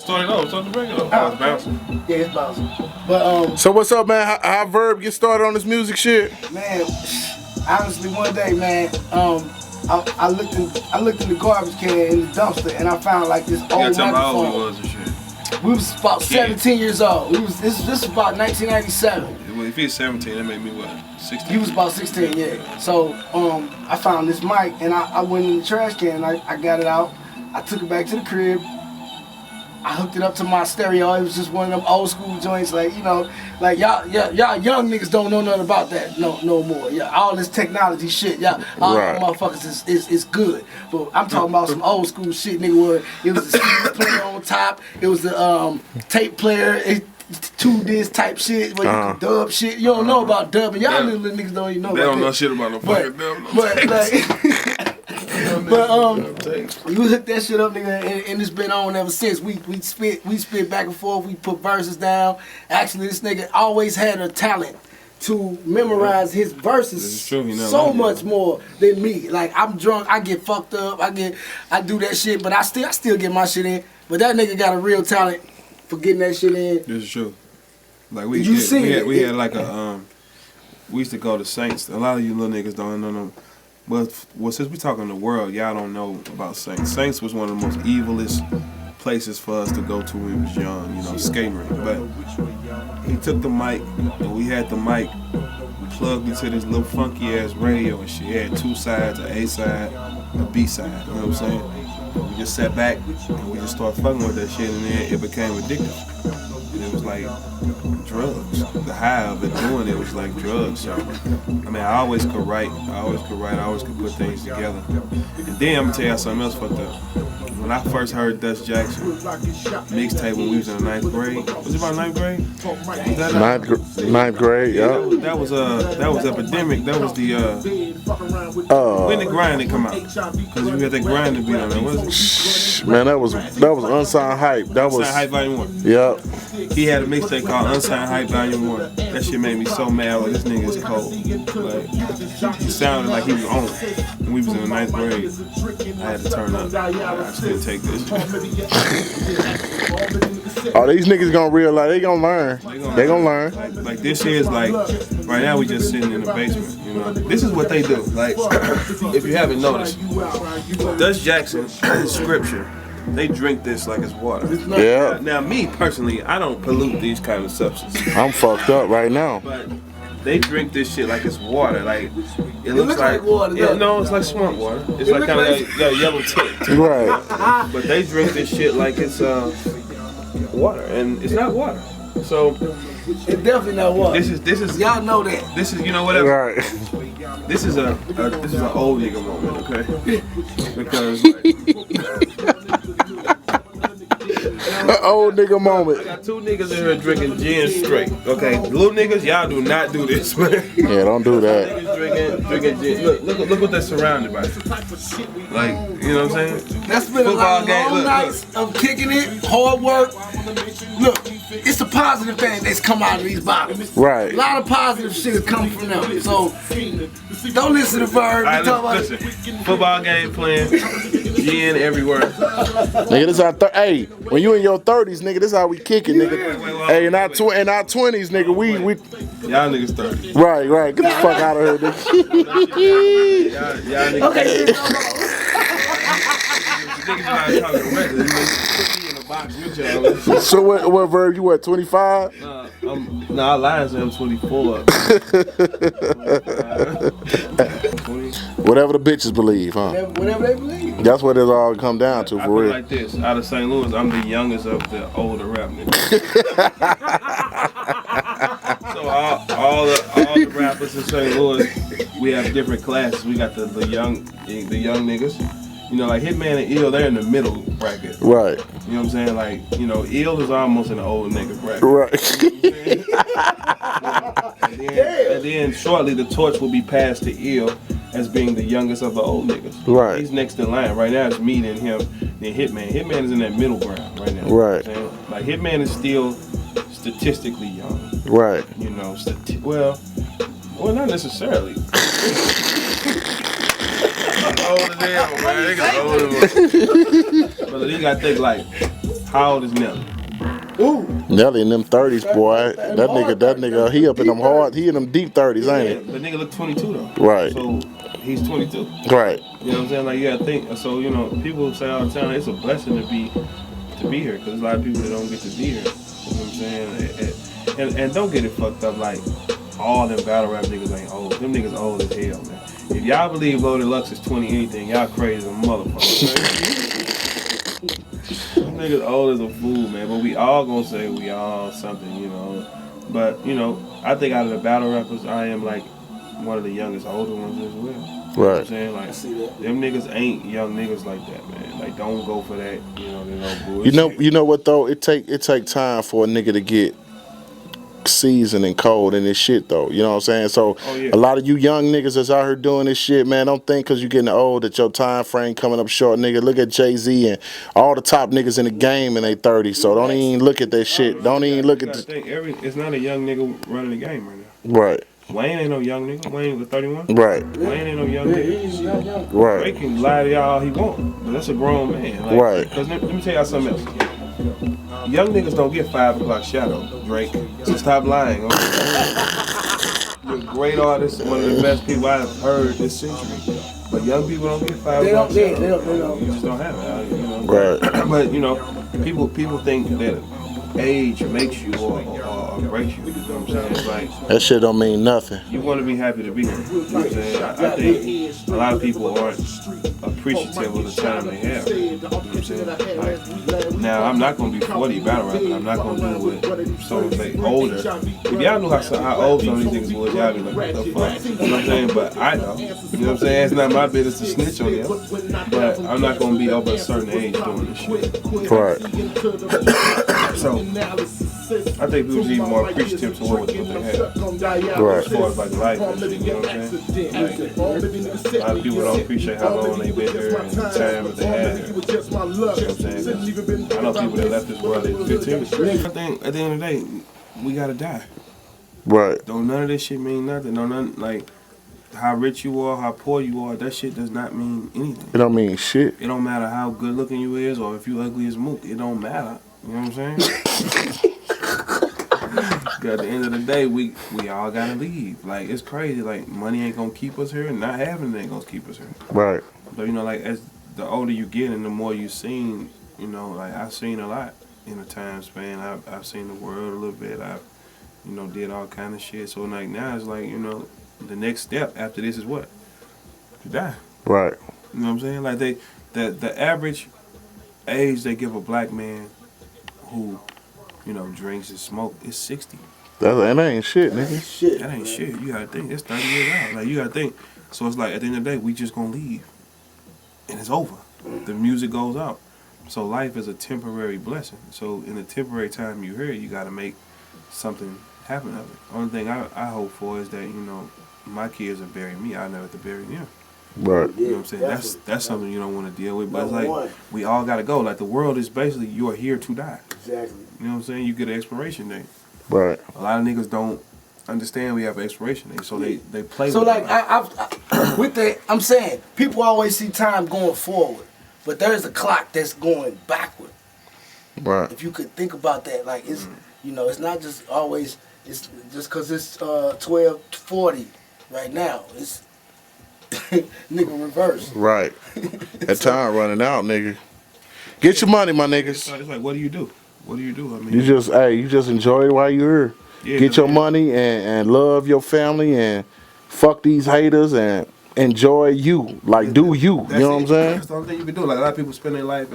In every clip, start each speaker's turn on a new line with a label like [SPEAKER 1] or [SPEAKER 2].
[SPEAKER 1] Started off, start to break it up. It's bouncing.
[SPEAKER 2] Yeah, it's bouncing. But
[SPEAKER 3] So what's up, man? How Verb get started on this music shit?
[SPEAKER 2] man, honestly, one day, man, I looked in the garbage can in the dumpster and I found like this old
[SPEAKER 1] You gotta tell me how old
[SPEAKER 2] microphone.
[SPEAKER 1] he was and shit.
[SPEAKER 2] We was about 17 years old. This was about 1997.
[SPEAKER 1] Well, if he's 17, that made me what? 16?
[SPEAKER 2] He was about 16, yeah. So I found this mic and I went in the trash can and I got it out. I took it back to the crib. I hooked it up to my stereo. It was just one of them old school joints, like, you know, like y'all young niggas don't know nothing about that no more. Yeah, all this technology shit, all
[SPEAKER 3] Right.
[SPEAKER 2] motherfuckers is good. But I'm talking about some old school shit, nigga, where it was the CD player on top, it was the tape player, 2 disc type shit where you can dub shit. You don't know about dubbing. Y'all little niggas don't even know
[SPEAKER 1] They
[SPEAKER 2] about
[SPEAKER 1] don't know
[SPEAKER 2] that.
[SPEAKER 1] shit about no fucking dumb.
[SPEAKER 2] But like we hooked that shit up, nigga, and it's been on ever since. We spit back and forth, we put verses down. Actually, this nigga always had a talent to memorize his verses
[SPEAKER 1] This is true, he never
[SPEAKER 2] so
[SPEAKER 1] learned
[SPEAKER 2] much
[SPEAKER 1] that.
[SPEAKER 2] more than me. Like, I'm drunk, I get fucked up, I do that shit, but I still get my shit in. But that nigga got a real talent for getting that shit in.
[SPEAKER 1] This is true. Like
[SPEAKER 2] You seen it.
[SPEAKER 1] we had like a we used to go to Saints. A lot of you little niggas don't know them. But since we talking the world, y'all don't know about Saints. Saints was one of the most evilest places for us to go to when we was young, you know, skating rink. But he took the mic, and we had the mic plugged into this little funky ass radio and shit. It had 2 sides, an A side, a B side. You know what I'm saying? We just sat back and we just started fucking with that shit, and then it became addictive. And it was like drugs. The high of it doing it was like drugs. So, I mean, I always could write. I always could put things together. And then I'm gonna tell y'all something else fucked up. When I first heard Dutch Jackson mixtape when we was in the 9th grade, was it about 9th grade? Was that
[SPEAKER 3] Ninth grade, yeah.
[SPEAKER 1] that was Epidemic. That was the when the grind come out, because you had that grind to beat on there. What is it?
[SPEAKER 3] Man, that was Unsigned Hype. That was
[SPEAKER 1] Unsigned Hype Volume 1.
[SPEAKER 3] Yep.
[SPEAKER 1] He had a mixtape called Unsigned Hype Volume 1. That shit made me so mad. Like, this nigga is cold. Like, he sounded like he was on it. When we was in the 9th grade, I had to turn up. I just couldn't take this shit.
[SPEAKER 3] Oh, these niggas gonna realize they gonna learn. They gonna learn.
[SPEAKER 1] Like this here is like, right now we just sitting in the basement, you know. This is what they do. Like, if you haven't noticed, Dutch Jackson, scripture, they drink this like it's water.
[SPEAKER 3] Yeah.
[SPEAKER 1] Now, me personally, I don't pollute these kind of substances.
[SPEAKER 3] I'm fucked up right now.
[SPEAKER 1] But they drink this shit like it's water. Like, it
[SPEAKER 2] looks like water,
[SPEAKER 1] Yeah,
[SPEAKER 2] doesn't
[SPEAKER 1] no, it's like swamp water. It's like kind of like got a yellow tint.
[SPEAKER 3] Right.
[SPEAKER 1] But they drink this shit like it's water, and it's not water. So
[SPEAKER 2] It's definitely not water.
[SPEAKER 1] this is
[SPEAKER 2] Y'all know that.
[SPEAKER 1] this is, you know, whatever.
[SPEAKER 3] Right.
[SPEAKER 1] This is an old nigga moment, okay? Because like,
[SPEAKER 3] An old nigga
[SPEAKER 1] I
[SPEAKER 3] moment.
[SPEAKER 1] got 2 niggas in here drinking gin straight. Okay, little niggas, y'all do not do this, man.
[SPEAKER 3] Yeah, don't do that.
[SPEAKER 1] Niggas drinking gin. Look what they're surrounded by. Like, you know what I'm saying?
[SPEAKER 2] That's been a lot of long
[SPEAKER 1] Look.
[SPEAKER 2] nights of kicking it, hard work. Look, it's a positive thing that's come out of these bottles.
[SPEAKER 3] Right.
[SPEAKER 2] A lot of positive shit is coming from them. So don't listen to Verb.
[SPEAKER 1] All right,
[SPEAKER 2] Talk about
[SPEAKER 1] listen. Football game playing, gin everywhere.
[SPEAKER 3] Nigga, this our hey, when you in your 30s, nigga, this how we kick it, nigga. Hey, in our 20s, nigga, we
[SPEAKER 1] Y'all niggas 30.
[SPEAKER 3] right. Get the fuck out of here, nigga.
[SPEAKER 1] Y'all niggas.
[SPEAKER 2] Okay.
[SPEAKER 1] Niggas not talking regular. Put me in a box with y'all.
[SPEAKER 3] So what Verb, you what, 25?
[SPEAKER 1] I lied to him 24.
[SPEAKER 3] Whatever the bitches believe, huh?
[SPEAKER 2] Whatever they believe.
[SPEAKER 3] That's what it all come down to,
[SPEAKER 1] I
[SPEAKER 3] for
[SPEAKER 1] feel
[SPEAKER 3] real.
[SPEAKER 1] like this. Out of St. Louis, I'm the youngest of the older rap niggas. So all the rappers in St. Louis, we have different classes. We got the young niggas. You know, like Hitman and Ill, they're in the middle bracket.
[SPEAKER 3] Right.
[SPEAKER 1] You know what I'm saying? Like, you know, Ill is almost in the old nigga bracket.
[SPEAKER 3] Right.
[SPEAKER 1] And then shortly the torch will be passed to Ill as being the youngest of the old niggas.
[SPEAKER 3] Right.
[SPEAKER 1] He's next in line. Right now it's me and him, then Hitman. Hitman is in that middle ground right now.
[SPEAKER 3] Right.
[SPEAKER 1] You know what I'm saying? Like, Hitman is still statistically young.
[SPEAKER 3] Right.
[SPEAKER 1] You know, well, not necessarily. Old as hell, man. Niggas old as hell. But you gotta think like, how old is Nelly?
[SPEAKER 2] Ooh.
[SPEAKER 3] Nelly in them 30s, boy. That nigga, he up in them hard, he in them deep 30s, ain't
[SPEAKER 1] The nigga look 22 though.
[SPEAKER 3] Right.
[SPEAKER 1] So he's 22.
[SPEAKER 3] he? Right.
[SPEAKER 1] You know what I'm saying? Like you gotta think. So you know, people say all the time it's a blessing to be here because a lot of people that don't get to be here. You know what I'm saying? And don't get it fucked up like all them battle rap niggas ain't old. Them niggas old as hell, man. If y'all believe Loaded Lux is 20 anything, y'all crazy as a motherfucker. Them niggas old as a fool, man. But we all gonna say we all something, you know. But you know, I think out of the battle rappers, I am like one of the youngest, older ones as well. You know what I'm saying? Like, them niggas ain't young niggas like that, man. Like, don't go for that, you know, they no bullshit.
[SPEAKER 3] You know what though? It take time for a nigga to get seasoned and cold in this shit though. You know what I'm saying? So a lot of you young niggas that's out here doing this shit, man, don't think cause you getting old that your time frame coming up short, nigga. Look at Jay-Z and all the top niggas in the game in their 30s. So don't even look at that shit. Don't even look at
[SPEAKER 1] it's not a young nigga running the game right now.
[SPEAKER 3] Right.
[SPEAKER 1] Wayne ain't no young nigga. Wayne was 31.
[SPEAKER 3] Right.
[SPEAKER 1] Wayne ain't no young nigga.
[SPEAKER 3] Right.
[SPEAKER 1] Drake can lie to y'all all he want, but that's a grown man. Like,
[SPEAKER 3] Right.
[SPEAKER 1] Cause let me tell y'all something else. Young niggas don't get 5 o'clock shadow, Drake. So stop lying. Okay? You're a great artist, one of the best people I've heard this century. But young people don't get 5 o'clock shadow.
[SPEAKER 2] They don't.
[SPEAKER 1] You just don't have it. You know?
[SPEAKER 3] Right.
[SPEAKER 1] But you know, people think that age makes you or breaks you. You know what I'm saying? It's like
[SPEAKER 3] That shit don't mean nothing.
[SPEAKER 1] you want to be happy to be here. You know what I'm saying? I think a lot of people aren't appreciative of the time they have. You know what I'm saying? Like, now, I'm not going to be 40 battle rapping. I'm not going to do it so they older. If y'all knew how old some of these niggas was, y'all be like, what the fuck? You know what I'm saying? But I know. You know what I'm saying? It's not my business to snitch on them. But I'm not going to be over a certain age doing this shit.
[SPEAKER 3] Right.
[SPEAKER 1] So, I think people need more appreciative towards what they have.
[SPEAKER 3] Right.
[SPEAKER 1] As far as like life and shit, you know what I'm saying? Like, a lot of people don't appreciate how long they've been here and the time that they had here. You know what I'm saying? I know people that left this world at 15. I think at the end of the day, we gotta die.
[SPEAKER 3] Right.
[SPEAKER 1] Don't none of this shit mean nothing. Don't none, like, how rich you are, how poor you are, that shit does not mean anything.
[SPEAKER 3] It don't mean shit.
[SPEAKER 1] It don't matter how good looking you is or if you ugly as mook. It don't matter. You know what I'm saying? At the end of the day, we all gotta leave. Like, it's crazy. Like, money ain't gonna keep us here, and not having it ain't gonna keep us here.
[SPEAKER 3] Right.
[SPEAKER 1] But you know, like, as the older you get and the more you've seen, you know, like, I've seen a lot in a time span. I've seen the world a little bit. I've, you know, did all kind of shit. So like now it's like, you know, the next step after this is what? To die.
[SPEAKER 3] Right.
[SPEAKER 1] You know what I'm saying? Like the average age they give a black man who, you know, drinks and smoke is 60.
[SPEAKER 3] That ain't shit, nigga.
[SPEAKER 1] That ain't shit. You gotta think. It's 30 years out. Like, you gotta think. So it's like, at the end of the day, we just gonna leave. And it's over. The music goes out. So life is a temporary blessing. So in the temporary time you here, you gotta make something happen of it. Only thing I hope for is that, you know, my kids will bury me. I never have to bury them.
[SPEAKER 3] Right.
[SPEAKER 1] You know what I'm saying? That's something you don't want to deal with. But it's like, we all gotta go. Like, the world is basically, you are here to die.
[SPEAKER 2] Exactly.
[SPEAKER 1] You know what I'm saying? You get an expiration date.
[SPEAKER 3] Right.
[SPEAKER 1] A lot of niggas don't understand we have an expiration date, so they play
[SPEAKER 2] So
[SPEAKER 1] with
[SPEAKER 2] like
[SPEAKER 1] it.
[SPEAKER 2] with the, I'm saying people always see time going forward, but there's a clock that's going backward.
[SPEAKER 3] Right.
[SPEAKER 2] If you could think about that, like it's you know, it's not just always it's just because it's 12:40 right now. It's nigga reverse.
[SPEAKER 3] Right. That time running out, nigga. Get your money, my niggas.
[SPEAKER 1] It's like, what do you do? What do you do? I mean,
[SPEAKER 3] You just enjoy it while you're here.
[SPEAKER 1] Yeah,
[SPEAKER 3] Get your
[SPEAKER 1] man.
[SPEAKER 3] money and love your family and fuck these haters and enjoy you. Like, do you. You know what I'm saying?
[SPEAKER 1] That's the only thing you can do. Like, a lot of people spend their life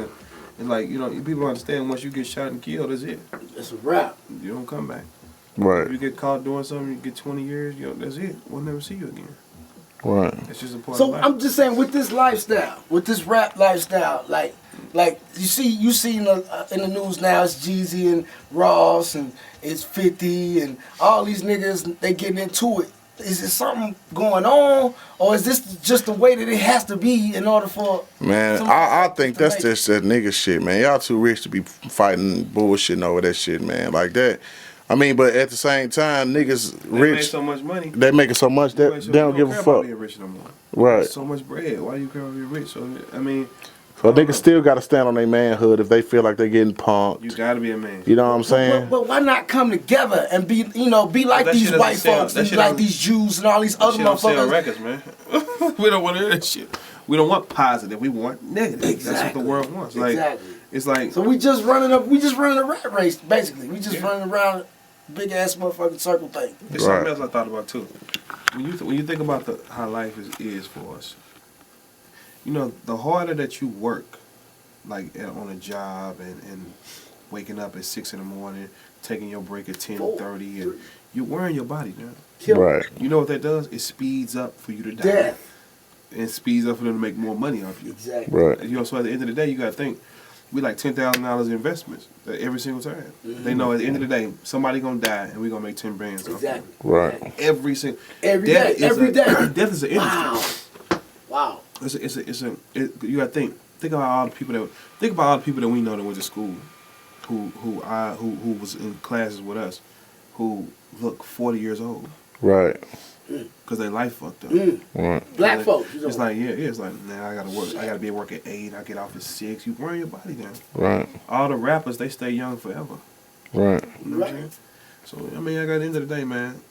[SPEAKER 1] and like, you know, people don't understand once you get shot and killed, that's it.
[SPEAKER 2] It's a wrap.
[SPEAKER 1] You don't come back.
[SPEAKER 3] Right.
[SPEAKER 1] If you get caught doing something, you get 20 years, you know, that's it. We'll never see you again.
[SPEAKER 3] Right.
[SPEAKER 1] It's just a part of
[SPEAKER 2] So
[SPEAKER 1] life.
[SPEAKER 2] I'm just saying, with this lifestyle, with this rap lifestyle, like you see in the news now, it's Jeezy and Ross and it's 50 and all these niggas, they getting into it. Is it something going on, or is this just the way that it has to be in order for?
[SPEAKER 3] Man, I think that's just that nigga shit, man. Y'all too rich to be fighting bullshitting over that shit, man. Like that. I mean, but at the same time, niggas
[SPEAKER 1] They make
[SPEAKER 3] rich.
[SPEAKER 1] so much money.
[SPEAKER 3] They making so much that they don't give a
[SPEAKER 1] care about
[SPEAKER 3] fuck.
[SPEAKER 1] being rich no more.
[SPEAKER 3] Right.
[SPEAKER 1] There's so much bread. Why do you care about being rich? So I mean,
[SPEAKER 3] So niggas still got to stand on their manhood if they feel like they're getting punked.
[SPEAKER 1] you gotta be a man.
[SPEAKER 3] You know what I'm saying?
[SPEAKER 2] But why not come together and be, be like
[SPEAKER 1] That
[SPEAKER 2] these
[SPEAKER 1] shit doesn't
[SPEAKER 2] white
[SPEAKER 1] sell-
[SPEAKER 2] folks,
[SPEAKER 1] that
[SPEAKER 2] and
[SPEAKER 1] shit
[SPEAKER 2] like
[SPEAKER 1] don't-
[SPEAKER 2] these Jews and all these other
[SPEAKER 1] Shit don't sell
[SPEAKER 2] motherfuckers?
[SPEAKER 1] records, man. We don't want to hear that shit. We don't want positive. We want negative. That's what
[SPEAKER 2] Exactly.
[SPEAKER 1] the world wants. Like
[SPEAKER 2] Exactly.
[SPEAKER 1] it's like
[SPEAKER 2] So we just running a rat race, basically. We just running around a big ass motherfucking circle thing.
[SPEAKER 1] it's something else I thought about too. When you think about how life is for us, the harder that you work, like on a job and waking up at 6 in the morning, taking your break at 10:30, and you're wearing your body down.
[SPEAKER 3] Right.
[SPEAKER 1] You know what that does? It speeds up for you to die.
[SPEAKER 2] Death.
[SPEAKER 1] And speeds up for them to make more money off you.
[SPEAKER 2] Exactly.
[SPEAKER 3] Right.
[SPEAKER 1] So at the end of the day, you got to think, we like $10,000 investments every single time. They know at the end of the day, somebody going to die and we're going to make 10 bands off you.
[SPEAKER 2] Exactly.
[SPEAKER 3] Right.
[SPEAKER 1] Every single
[SPEAKER 2] Every
[SPEAKER 1] death
[SPEAKER 2] day,
[SPEAKER 1] is
[SPEAKER 2] every
[SPEAKER 1] a-
[SPEAKER 2] day.
[SPEAKER 1] Death is an industry.
[SPEAKER 2] Wow.
[SPEAKER 1] You got to think about all the people that we know that went to school, who was in classes with us, who look 40 years old
[SPEAKER 3] Right.
[SPEAKER 1] because their life fucked up.
[SPEAKER 3] Right.
[SPEAKER 2] Black
[SPEAKER 1] Like,
[SPEAKER 2] folks.
[SPEAKER 1] It's like it's like I gotta work. I gotta be at work at 8. I get off at 6. You wearing your body down.
[SPEAKER 3] Right.
[SPEAKER 1] All the rappers, they stay young forever.
[SPEAKER 3] Right.
[SPEAKER 1] You know what I'm saying? So I mean, I got at the end of the day, man.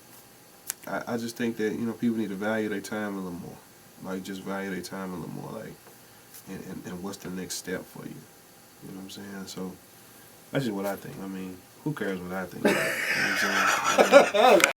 [SPEAKER 1] I just think that people need to value their time a little more. Like just value their time a little more. Like, and what's the next step for you? You know what I'm saying? So that's just what I think. I mean, who cares what I think? You know what I'm saying?